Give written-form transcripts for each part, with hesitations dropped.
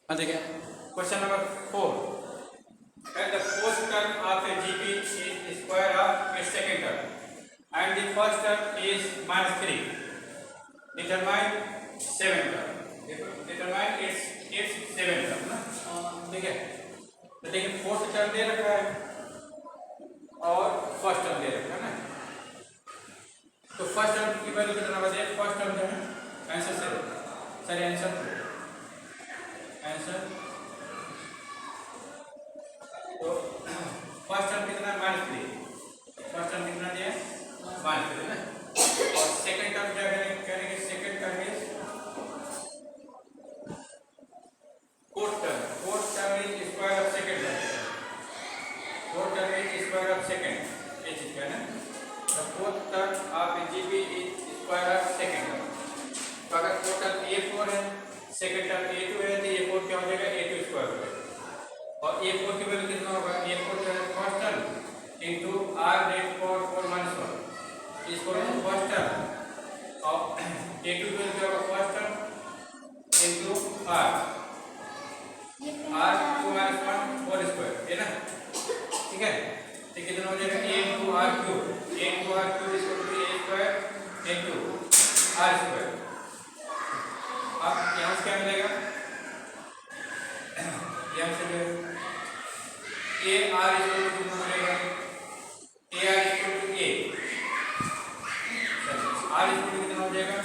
हाँ देखिए question number 4 and the fourth term of a GP is square of its second term and the first term is -3. Determine seventh term. Determine its seventh term ना ठीक है। तो देखिए fourth term दे रखा है और फर्स्ट टर्म दे रखा है ना। तो फर्स्ट टर्म की वैल्यू कितना बचे? फर्स्ट टर्म जो है आंसर से सर आंसर तो फर्स्ट टर्म कितना है? -3। फर्स्ट टर्म कितना दिया है? -3 ना। और सेकंड टर्म क्या करेंगे? Second term is fourth term is square of second term. Fourth term is square of second, ये चीज क्या है ना। The fourth term of GP is square of second term. तो अगर फोर्थ टर्म a4 है, सेकंड टर्म a2 है, तो a4 क्या हो जाएगा? a2 स्क्वायर हो जाएगा। और a4 की वैल्यू कितना होगा? a4 जो है first term into r rate power 4 - 1 इसको फर्स्ट टर्म और a2 की वैल्यू क्या होगा? First term into r 2 - 1 whole square है ना। ठीक है, तो कितना हो जाएगा? a into r cube is equal to a square into r square. अब यहाँ से क्या मिलेगा? यहाँ से a r इक्वल टू कितना मिलेगा? a r equal to a r equal to कितना हो जाएगा?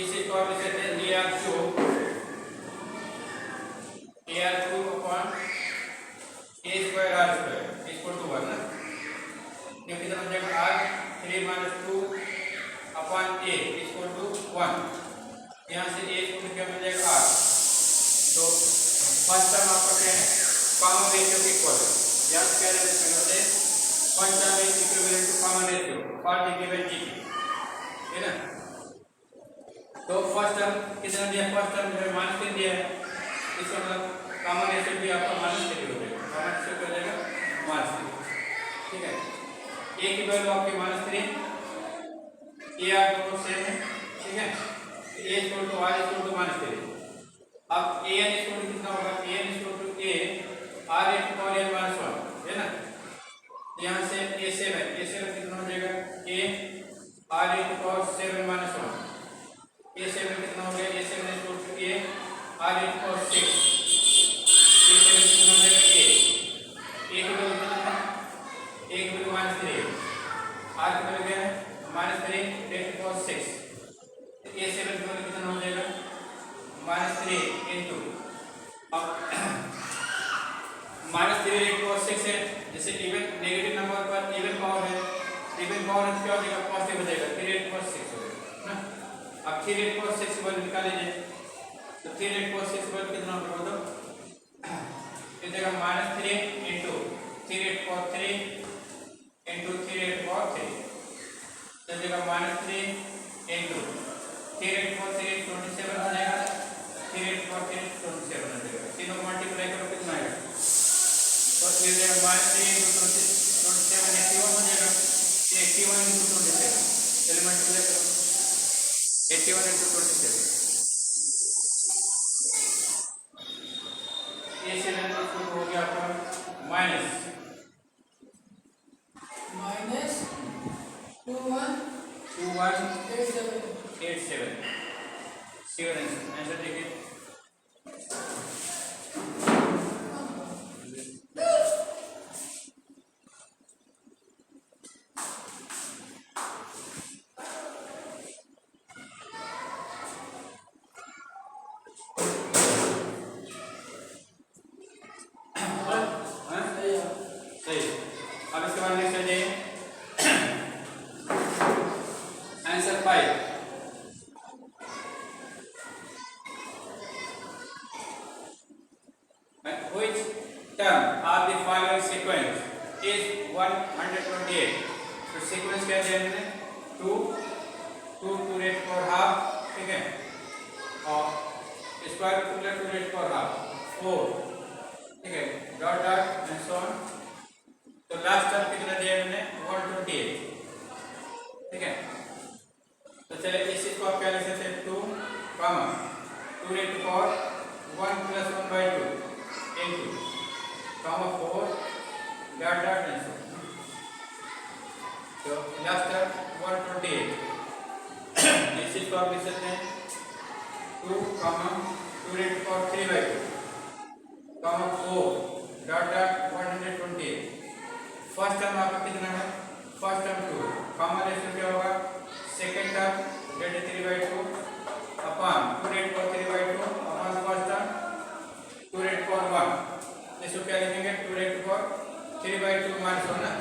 इसी को आप लिखते हैं a r cube upon a square r square equal to 1 ना। ये कितना हो जाएगा? r 3 - 2 upon a equal to 1। यहाँ से a इक्वल टू क्या मिल जाएगा? r। तो फर्स्ट टर्म आपका क्या है? कॉमन रेशियो के इक्वल है। यहाँ से क्या रहता है? First term is equivalent to common ratio for the given GP है ना। तो फर्स्ट टर्म कितना दिया? फर्स्ट टर्म जो है -3 दिया है, इसका मतलब कॉमन रेशियो भी आपका -3 हो जाएगा। कॉमन रेशियो क्या हो जाएगा? -3। ठीक है, a की वैल्यू आपकी -3, a r दोनों सेम है। ठीक है, a equal to r equal to -3। अब a n इक्वल टू कितना होगा? a n equal to a r into power n - 1 है ना। यहाँ से a7 कितना हो जाएगा? a r into power 7 - 1। a7 कितना हो गया? a7 equal to a r into power 6। a7 कितना हो जाएगा? a की वैल्यू कितना है? a की वैल्यू -3, r की वैल्यू क्या है? -3 10 to power 6। तो a7 की वैल्यू कितना हो जाएगा? -3 इंटू अब -3 इंटू और 6 है। जैसे इवन नेगेटिव नंबर पर इवन पावर है, इवन पावर है क्या हो जाएगा? पॉजिटिव हो जाएगा। 3 8 + 6 हो जाएगा ना। अब 3 8 + 6 वैल्यू निकाल लीजिए। तो 3 8 + 6 वैल्यू कितना होगा? मतलब इस जगह -3 इंटू 3 8 + 3 इंटू 3 8 + 3 इस जगह -3 इंटू 3 8 + 3 27 हो जाएगा। 3 8 + 3 27 हो जाएगा। तीनों को मल्टीप्लाई करो कितना आएगा? तो ये जाएगा -3 इंटू 27 81 हो जाएगा। 81 इंटू 27 चलिए मल्टीप्लाई करो। 81 इंटू 27 a7 इक्वल हो गया आपका -21 87। आंसर देखिए। सही। अब इसके बाद नेक्स्ट है answer 5। Which term of the following sequence is 128? तो सीक्वेंस क्या दिया हमने? 2 2 रेट पर हाफ, ठीक है, और स्क्वायर रूट 2 रेट पर हाफ 4, ठीक है, dot dot and so on. तो लास्ट टर्म कितना दिया हमने? 128, ठीक है। तो चलिए इस चीज को आप क्या लिख सकते हैं? 2 comma 2 raised to power 1 plus 1 by 2 into comma 4 dot dot and so on. So last term 128. This is for this then 2 comma 2 raised to power 3 by 2 comma 4 dot dot 128. First term आपका कितना है? First term 2 common ratio क्या होगा? Second term debt 3 by 2 upon 2 rate पर 3 by 2 upon first term 2 rate पर 1. इसको क्या लिखेंगे? 2 रेट पर 3 by 2 माइनस 1 ना,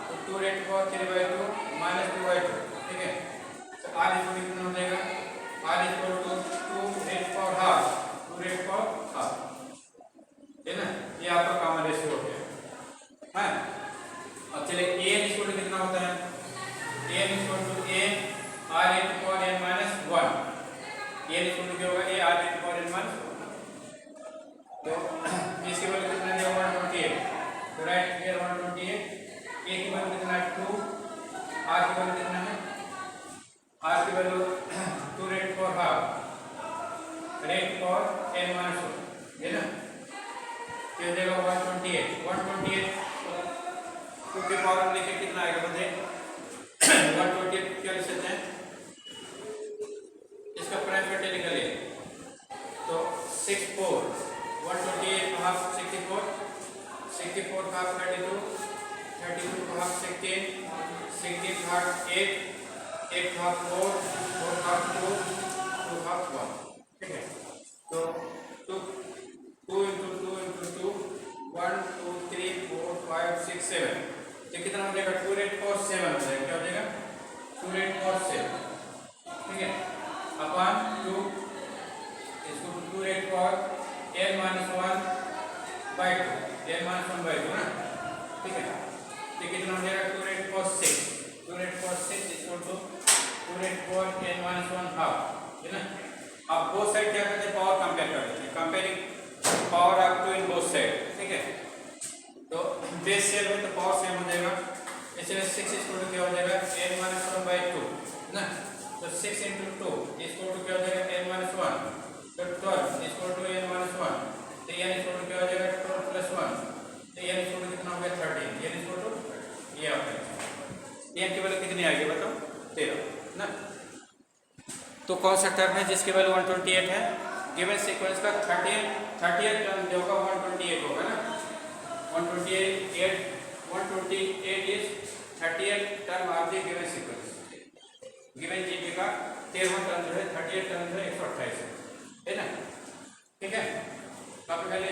तो 2 रेट पर 3 by 2 माइनस 2 by 2. ठीक है, तो r इक्वल कितना हो जाएगा? r इक्वल टू 2 रेट पर हाफ 2 रेट पर हाफ है ना. ये आपका कॉमन रेशियो हो गया. हाँ, अब चलिए a इक्वल कितना होता है? a equal to a r into power n minus 1. a equal क्या होगा? a r into power n minus 1. तो इसके वैल्यू कितना दिया? 128. तो राइट हियर 128. a की वैल्यू कितना है? 2. r की वैल्यू कितना है? r की वैल्यू 2 रेट पर हाफ रेट पर n minus 1 है ना. ये देगा 128. 128 के पावर में लिखे कितना आएगा बताइए? 128 क्या लिख सकते हैं? इसका प्राइम फैक्टर निकालिए. तो 64 128 का हाफ 64 64 का हाफ 32 32 का हाफ 16 16 का हाफ 8 8 का हाफ 4 4 का हाफ 2 2 का हाफ 1. ठीक है, तो 2 into 2 into 2 1 2 3 4 5 6 7. ये कितना हो जाएगा? 2 रेट पर 7 हो जाएगा. क्या हो जाएगा? 2 रेट पर 7. ठीक है, अपॉन 2 इसको 2 रेट पर n minus 1 by 2 n minus 1 by 2 ना. ठीक है, ये कितना हो जाएगा? 2 रेट पर 6 2 रेट पर 6 इक्वल टू 2 रेट पर n minus 1 हाफ है ना. अब बोथ साइड क्या करते हैं? पावर कंपेयर करते हैं. Comparing power up to in both side. ठीक है, तो बेस सेम है तो पावर सेम हो जाएगा. इसलिए 6 इक्वल टू क्या हो जाएगा? n minus 1 by 2 ना. तो 6 into 2 इक्वल टू क्या हो जाएगा? n minus 1. तो 12 इक्वल टू n minus 1. तो n इक्वल टू क्या हो जाएगा? 12 plus 1. तो n इक्वल टू कितना हो गया? 13. n इक्वल टू ये आपका n की वैल्यू कितनी आएगी बताओ? 13 ना. तो कौन सा टर्म है जिसकी वैल्यू 128 है? गिवन सीक्वेंस का 30th टर्म जो होगा 128 होगा ना. 128 is 30th term of the given sequence. Given GP का 13वां टर्म जो है 30th टर्म जो है 128 है ना. ठीक है, कॉपी कर ले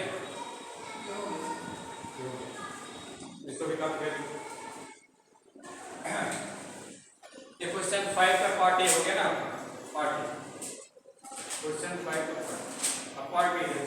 इसको भी कॉपी कर. ये क्वेश्चन 5 का पार्ट ए हो गया ना. पार्ट क्वेश्चन 5 का पार्ट बी है.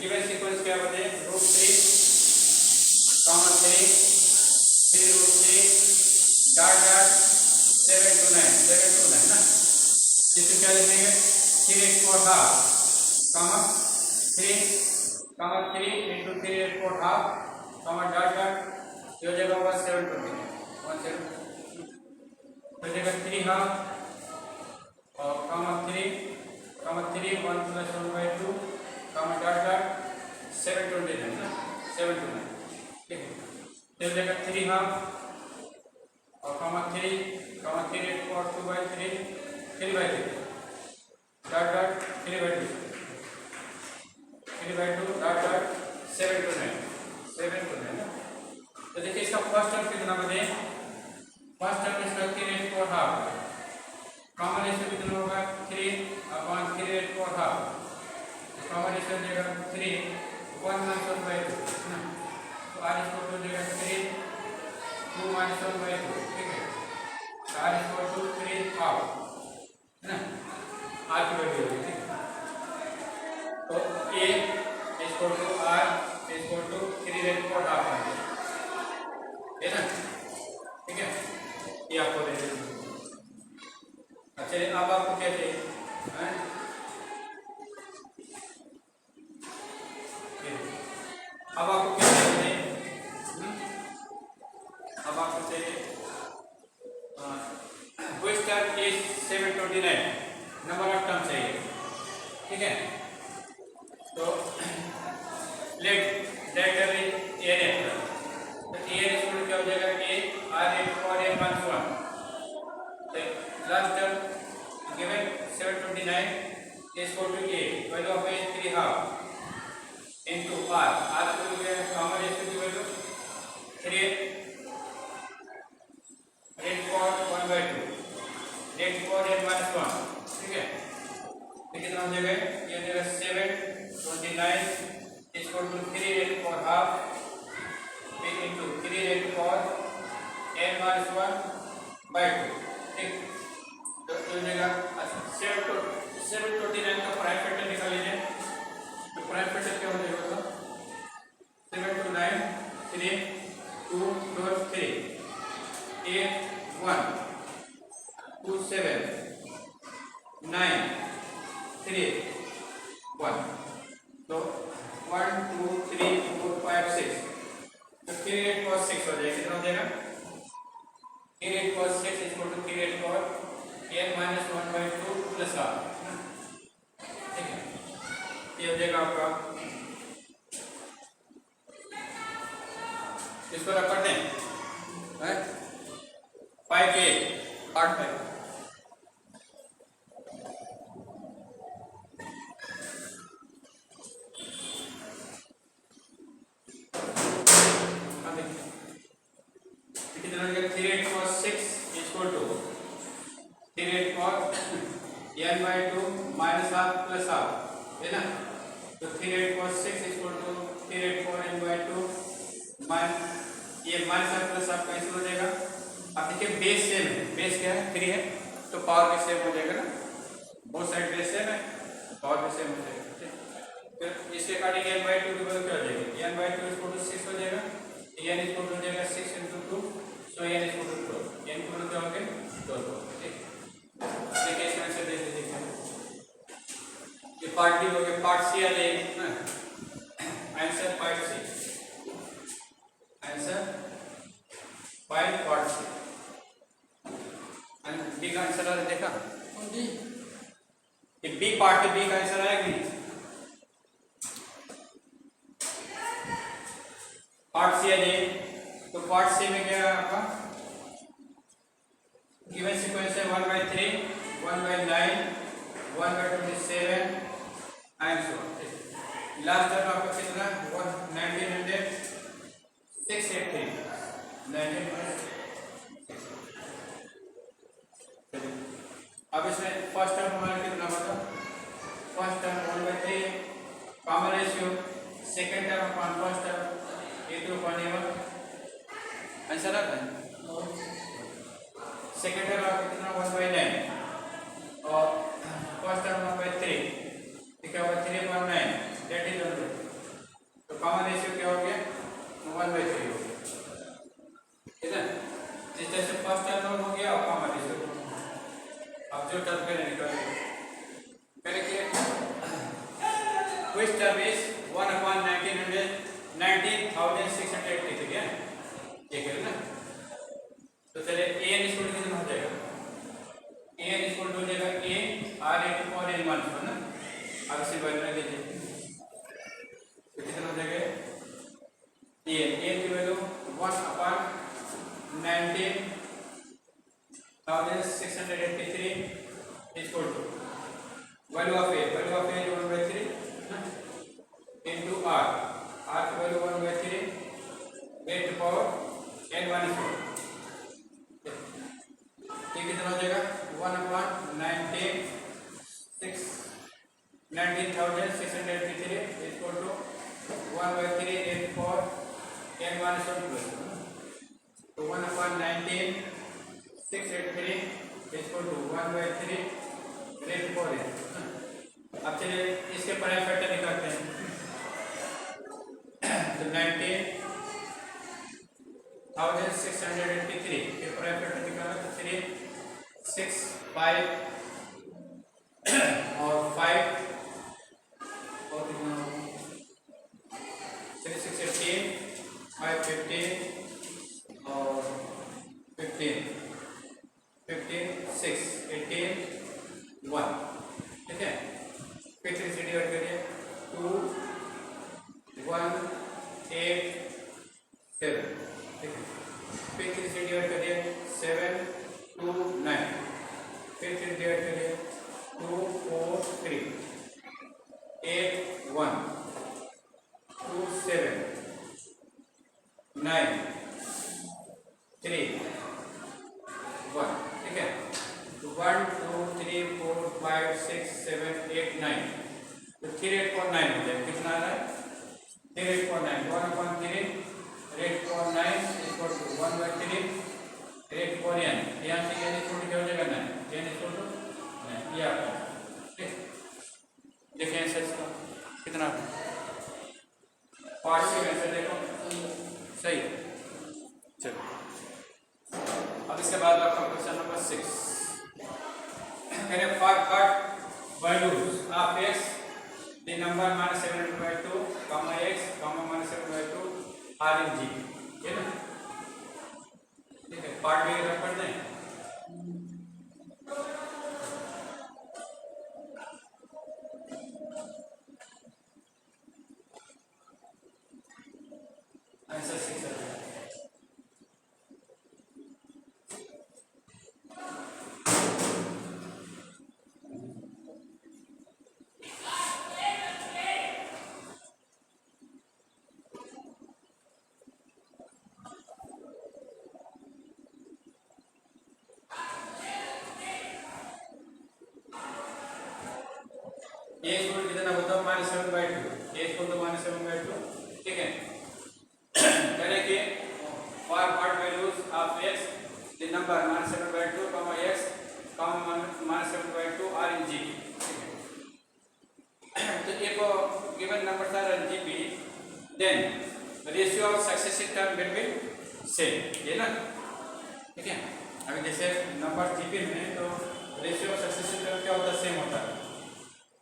गिवन सीक्वेंस क्या बताए? रूट 3 कॉमा 3 फिर रूट 3 डॉट डॉट 7 to 9 ना. जिसको क्या लिखेंगे? 3 4 half comma 3 into 3 4 half comma dot dot ये हो जाएगा 7 to 9 हो जाएगा 3 हाफ और comma 3 1 plus 1 by 2 comma dot dot 7 to 9 ना. 7 to 9. ठीक है, तो हो जाएगा 3 हाफ और comma 3 4 2 by 3 3 by 3 dot dot 3 by 2 dot dot 7 to 9 ना. तो देखिए इसका फर्स्ट टर्म कितना बने? फर्स्ट टर्म इसका 3 4 हाफ कॉमन रेशियो कितना होगा? 3 अपॉन 3 4 हाफ. कॉमन रेशियो देगा 3 1 minus 1 by 2 ना. तो r इक्वल टू देगा 3 अब आपको क्या चाहिए? अब आपको चाहिए question is 729 number of term चाहिए, ठीक है। तो लेट दैट इज एन है, तो एन इक्वल क्या हो जाएगा? ए आर ए और n minus 1। Last term given 729 is equal to a, value of a is 3 half into r, r को जो है कॉमन रेशियो की value 3 rate for 1/2 rate for n minus 1, ठीक है। तो कितना हो जाएगा? ये हो जाएगा 729 is equal to 3 rate for half into 3 rate for n minus 1/2, ठीक। तो हो जाएगा 729 का प्राइम फैक्टर निकाल लीजिए। तो प्राइम फैक्टर क्या हो जाएगा? 7 to 9 3 2 4 3 8 1 2 7 9 3 1, तो 1 2 3 4 5 6, तो 3 8 cos 6 हो जाएगा। कितना हो जाएगा? 3 8 cos 6 is equal to 3 8 cos n minus 1/2 plus r, ठीक है। ये हो जाएगा आपका, इसको रख करते हैं 5 के 8 5, कितना हो जाएगा? 3 8 cos 6 is equal to 3 8 cos n/2 minus r plus r, है ना। तो 3 8 cos 6 is equal to 3 8 cos n/2 minus ये minus r plus r cancel हो जाएगा। अब देखिए बेस सेम है, बेस क्या है? 3 है, तो पावर भी सेम हो जाएगा ना, बोथ साइड बेस सेम है, पावर भी सेम हो जाएगा, ठीक। फिर इसके अकॉर्डिंग n/2 की वैल्यू क्या हो जाएगी? n/2 is equal to 6 हो जाएगा, n is equal to हो जाएगा 6 into 2, so n is equal to 12, n की वैल्यू क्या होगी? 12, ठीक। देखिए इसका आंसर देख लीजिए, ये पार्ट बी हो गया। पार्ट सी आ जाएगी, answer part C, answer five part C. B का आंसर आ देखा ये बी पार्ट के बी का आंसर आया कि नहीं? पार्ट सी आ जाए, तो पार्ट सी में क्या है आपका? गिवन सीक्वेंस है 1/3 1/9 1/27 and so on. Last term आपका कितना? 1900 683 1900। अब इसमें फर्स्ट टर्म हमारा कितना होगा? First term 1/3 common ratio, second term upon first term A two upon A one, answer आता है। सेकंड टर्म आपका कितना? 1/9 और फर्स्ट टर्म 1/3, ठीक है, 3/9 दैट इज 1/3, तो कॉमन रेशियो क्या हो गया? 1/3 हो गया, ठीक है। जिस तरह से फर्स्ट टर्म हो गया और कॉमन रेशियो, अब जो टर्म पहले निकालेंगे पहले क्या? क्विक टर्म इज 1/1900 19,680, ठीक है, ये करें ना। तो चलिए a n इक्वल कितना हो जाएगा? a n इक्वल हो जाएगा a r a टू और n माइनस 1 ना। अब इसे वैल्यू में लीजिए, तो कितना हो जाएगा? a n की value 1/19,683 equal to value of a is 1/3 into r की वैल्यू 1/3 a to power n minus 1, ये कितना हो जाएगा? 19,683 equal to 1/3 a to power n minus 1 plus, तो 1/19,683 equal to 1/3 a to power n। अब चलिए इसके प्राइम फैक्टर निकालते हैं, तो 19,683 के प्राइम फैक्टर निकाला तो 3 6 5 और 5 और कितना 3 6 5 15 और 15 15 6 18 1, ठीक है। फिर 3 से डिवाइड करिए 2 1 8 7, ठीक है। फिर 3 से डिवाइड करिए 7 2 9, फिर 3 डिवाइड करिए 2 4 3 8 1 2 7 9 3 1, ठीक है। तो 1 2 3 4 5 6 7 8 9, तो 3 8 4 9 हो जाए। कितना आ रहा है? 3 8 4 9, 1/3 8 4 9 इक्वल टू 1/3 8 4 n। यहाँ से n इक्वल टू क्या हो जाएगा? 9, n इक्वल टू 9, ये आपका, ठीक। देखिए आंसर इसका कितना पार्ट से आंसर देखो सही है। चलो अब इसके बाद आपका question number 6 part values of x, the number -7/2, x, -7/2 are in G, है ना? ठीक है, पार्ट में रख पढ़ते हैं। आंसर 6 है। ये इक्वल कितना होता है? -7/2, ये इक्वल टू -7/2, ठीक है। करें कि for part values of x, the number -7/2, x, -7/2 are in GP, ठीक है। तो एक गिवन नंबर था in GP, then ratio of successive term between same, ये ना, ठीक है। अभी जैसे नंबर जीपी में तो रेशियो ऑफ सक्सेसिव टर्म क्या होता है? सेम होता है,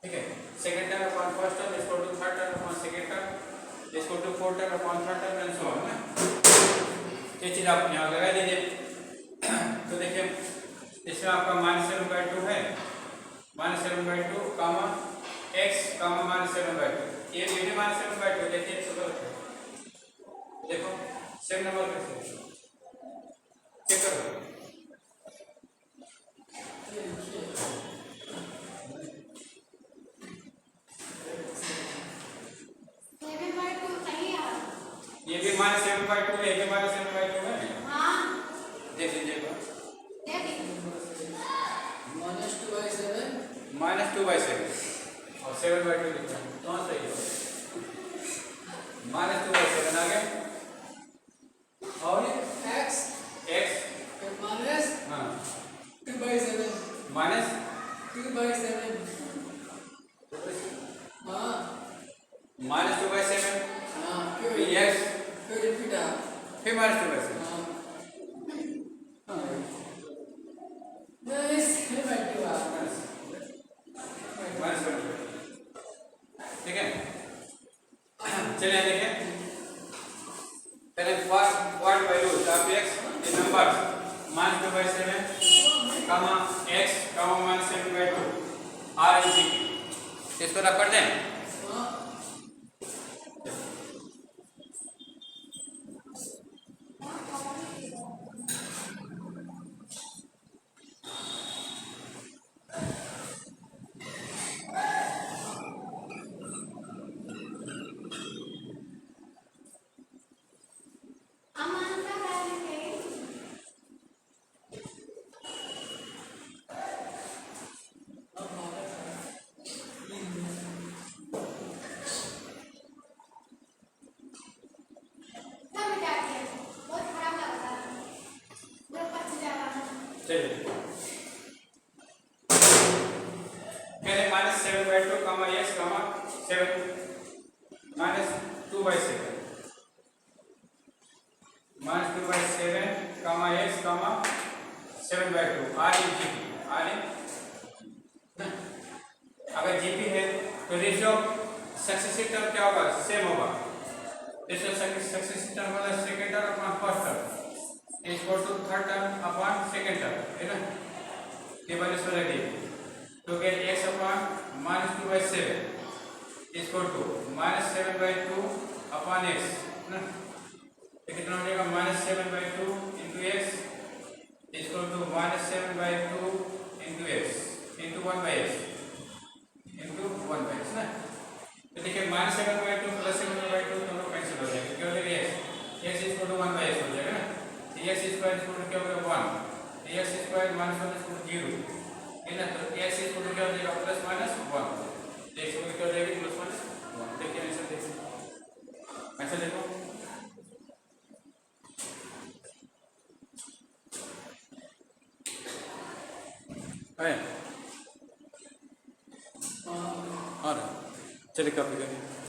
ठीक है। Second term upon first term is equal to third term upon second term is equal to fourth term upon third term and so on ना। ये चीज आप यहाँ लगा दीजिए। तो देखिए इसमें आपका -7/2 है, -7/2 कामा x कामा -7/2, ये भी -7/2, देखिए तो गलत है। देखो सेम नंबर कैसे चेक करो। ये भी -7/2 है, ये भी -7/2 है। हाँ देख लीजिएगा। -2/7 और 7/2 लिखना है, तो सही है। -2/7 आ गया और x माइनस हाँ 2/7 माइनस 2/7 हाँ -2/7 हाँ फिर x फिर -2/7 ठीक है। चलिए देखिए पहले what values of x in numbers -2/7 comma x comma -7/2 are in GP, इसको रख कर दें। पहले -7/2 comma x comma 7 -2/7 -2/7 comma x comma 7/2 are in GP, are in अगर जीपी है तो रेशियो सक्सेसिव टर्म क्या होगा? सेम होगा, this is successive term वाला second term upon first term is equal to third term upon second term है ना ये वाली सोलह तो get x upon minus 2 by 7 is equal to minus 7 by 2 upon x ना तो कितना हो जाएगा minus 7 by 2 into x is equal to minus 7 by 2 into x into 1 by x into 1 by x ना तो देखिए minus 7 by 2 plus 7 by 2 दोनों cancel हो जाएंगे क्या हो जाएगा x is equal to 1 by x हो जाएगा ना x square is equal to क्या हो जाएगा 1 x square minus 1 is equal to 0 है ना तो x is equal to क्या हो जाएगा प्लस माइनस 1 x इक्वल क्या हो जाएगी प्लस माइनस 1 देखिए आंसर देखिए आंसर देखो है आ रहा चलिए कॉपी करिए